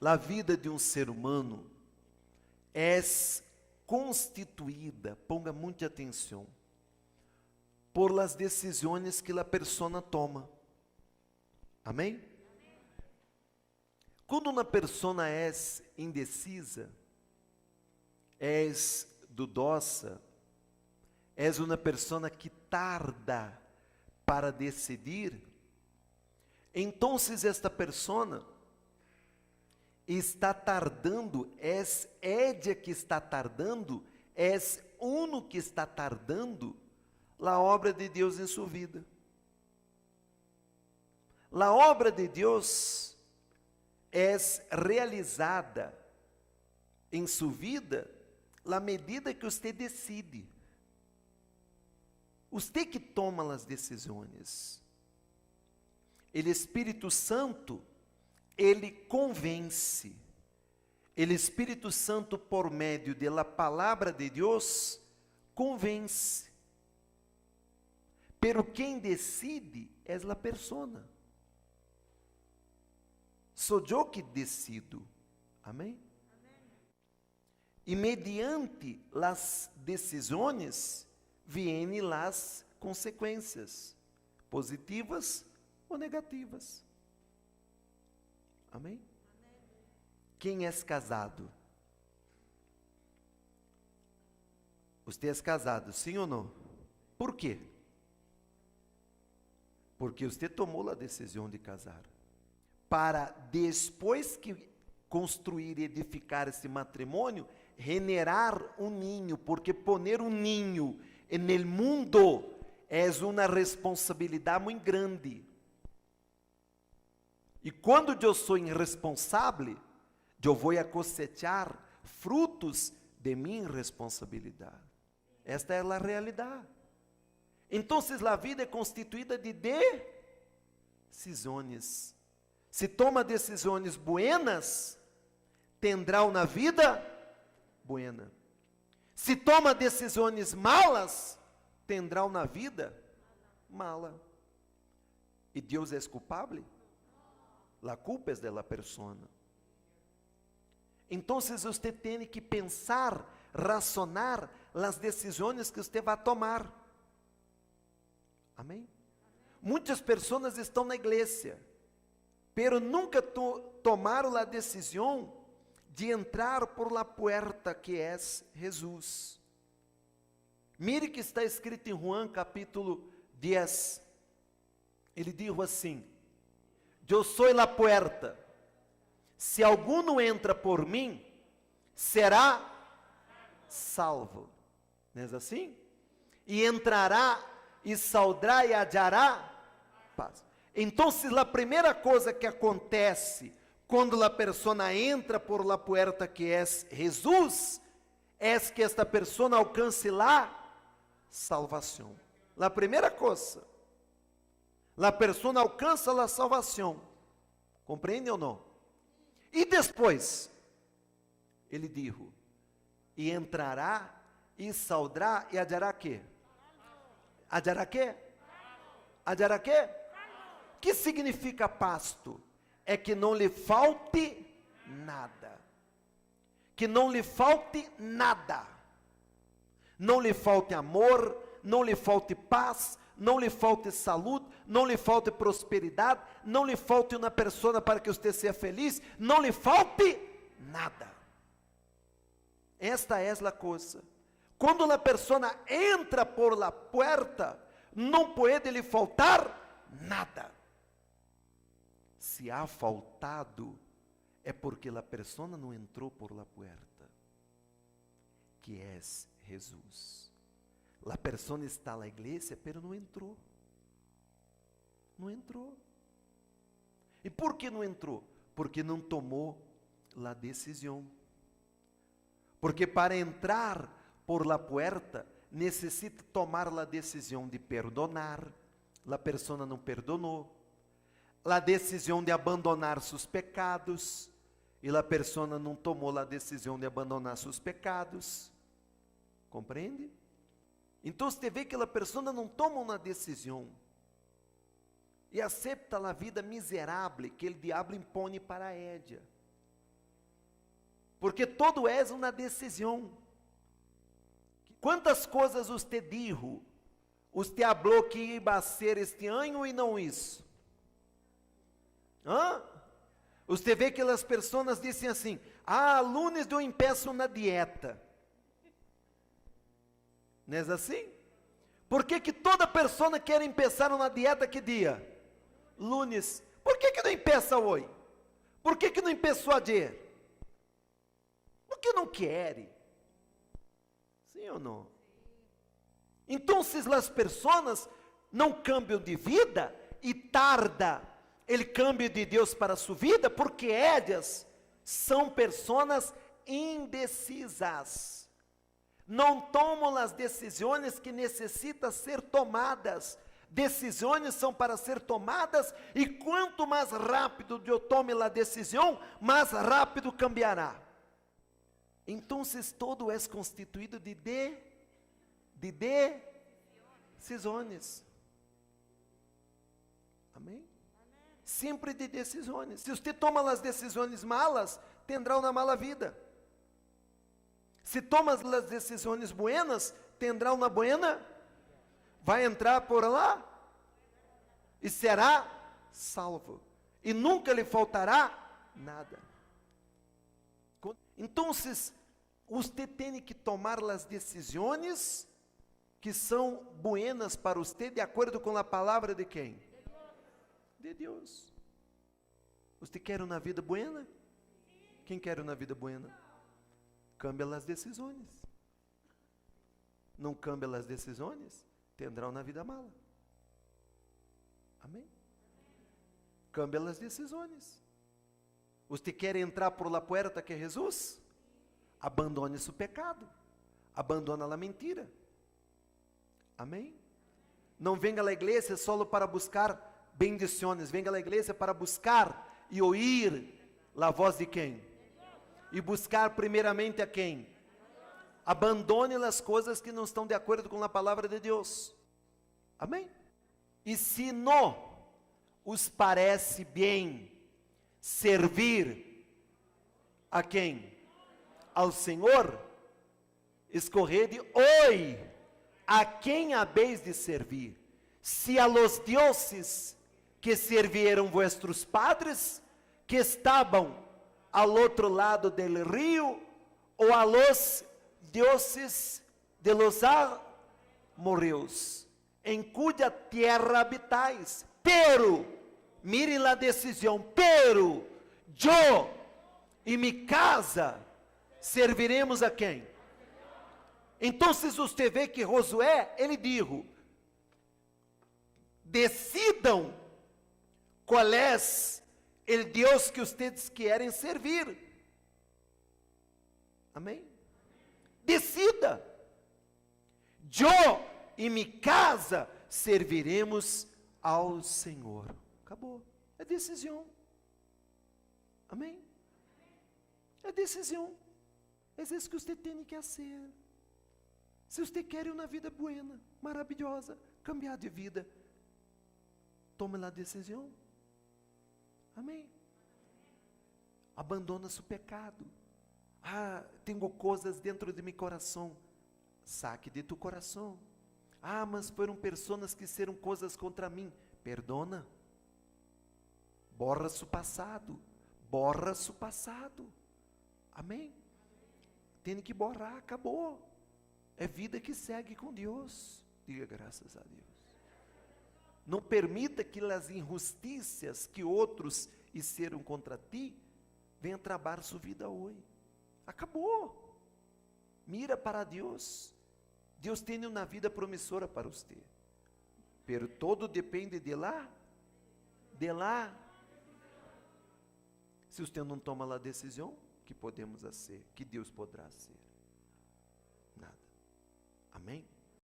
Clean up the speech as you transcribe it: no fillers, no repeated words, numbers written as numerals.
a vida de um ser humano é constituída, ponga muita atenção, por las decisões que a persona toma. Amém? Quando uma persona é indecisa, é dudosa, é uma persona que tarda para decidir, então esta persona está tardando, é ella que está tardando, é uno que está tardando a obra de Deus em sua vida. A obra de Deus é realizada em sua vida na medida que você decide. Você que toma as decisões. O Espírito Santo, ele convence. O Espírito Santo, por meio da palavra de Deus, convence. Pero quem decide é a persona. Sou eu que decido. Amém? E mediante as decisões, vêm as consequências, positivas ou negativas. Amém? Quem é casado? Você é casado, sim ou não? Por quê? Porque você tomou a decisão de casar. Para depois que construir e edificar esse matrimônio, generar um ninho, porque poner um ninho no mundo é uma responsabilidade muito grande. E quando eu sou irresponsável, eu vou a cosechar frutos de minha irresponsabilidade. Esta é a realidade. Então, a vida é constituída de decisões. Se toma decisões buenas, tendrá uma vida buena. Se toma decisões malas, tendrá uma vida mala. E Deus é culpável? A culpa é da persona. Então, você tem que pensar, racionar as decisões que você vai tomar. Amém? Muitas pessoas estão na igreja, pero nunca tomaram a decisão de entrar por la puerta que é Jesus. Mire que está escrito em Juan capítulo 10. Ele diz assim: eu sou a puerta. Se algum não entra por mim, será salvo. Não é assim? E entrará, e saldrá, e hallará paz. Então, a primeira coisa que acontece quando a persona entra por la puerta que é Jesus, é que esta persona alcance lá salvação. A primeira coisa, a persona alcança a salvação. Compreende ou não? E depois, ele diz, e entrará, e saldrá, e hallará quê? Hallará quê? Hallará quê? Que significa pasto? É que não lhe falte nada. Que não lhe falte nada. Não lhe falte amor, não lhe falte paz, não lhe falte saúde, não lhe falte prosperidade, não lhe falte uma pessoa para que você seja feliz, não lhe falte nada. Esta é a coisa. Quando a pessoa entra por la puerta, não pode lhe faltar nada. Se há faltado, é porque a pessoa não entrou por la puerta, que é Jesus. A pessoa está na igreja, pero não entrou. Não entrou. E por que não entrou? Porque não tomou a decisão. Porque para entrar por la puerta, necessita tomar a decisão de perdonar. A pessoa não perdonou. A decisão de abandonar seus pecados. E a pessoa não tomou a decisão de abandonar seus pecados. Compreende? Então você vê que a pessoa não toma uma decisão e aceita a vida miserável que o diabo impõe para ela. Porque todo é uma decisão. Quantas coisas você dijo, você falou que ia ser este ano e não isso? Hã? Você vê que as pessoas dizem assim, lunes eu empeço na dieta. Não é assim? Por que toda pessoa quer começar uma dieta que dia? Lunes. Por que não empeça hoje? Por que não começou ayer? Porque não quer. Sim ou não? Então, as pessoas não cambiam de vida e tarda o cambio de Deus para sua vida, porque elas são pessoas indecisas. Não tomam as decisões que necessitam ser tomadas. Decisões são para ser tomadas, e quanto mais rápido eu tome a decisão, mais rápido cambiará. Então, todo é constituído de decisões. Amém? Sempre de decisões. Se você toma as decisões malas, terá uma mala vida. Se toma as decisões buenas, terá uma buena. Vai entrar por lá e será salvo. E nunca lhe faltará nada. Então, você tem que tomar as decisões que são buenas para você, de acordo com a palavra de quem? De Deus. Você quer uma vida buena? Quem quer uma vida buena? Cambia as decisões. Não cambia as decisões, terá uma vida mala. Amém? Cambia as decisões. Você quer entrar por la puerta que é Jesus? Abandone seu pecado. Abandona a mentira. Amém? Não venga à igreja só para buscar bendições. Venga à igreja para buscar e ouvir a voz de quem? E buscar primeiramente a quem? Abandone as coisas que não estão de acordo com a palavra de Deus. Amém? E se não os parece bem servir a quem? Ao Senhor, escorrede hoje a quem habeis de servir. Se a los dioses que serviram vuestros padres, que estavam ao outro lado del rio, ou a los dioses de los amorreus, em cuja terra habitais. Pero, mire a decisão, pero, eu e minha casa serviremos a quem? Então, você vê que Josué, ele disse, decidam qual é o Deus que vocês querem servir. Amém? Decida. Eu e minha casa serviremos ao Senhor. Acabou. É decisão. Amém? É decisão. É isso que você tem que fazer. Se você quer uma vida buena, maravilhosa, cambiar de vida, tome a decisão. Amém? Abandona seu pecado. Tenho coisas dentro de meu coração. Saque de tu coração. Mas foram pessoas que fizeram coisas contra mim. Perdona. Borra seu passado. Borra seu passado. Amém? Tem que borrar, acabou. É vida que segue com Deus. Diga graças a Deus. Não permita que as injustiças que outros fizeram contra ti venham trabar sua vida hoje. Acabou. Mira para Deus. Deus tem uma vida promissora para você. Pero todo depende de lá. De lá. Se você não toma a decisão, que podemos fazer? Que Deus poderá ser? Nada. Amém?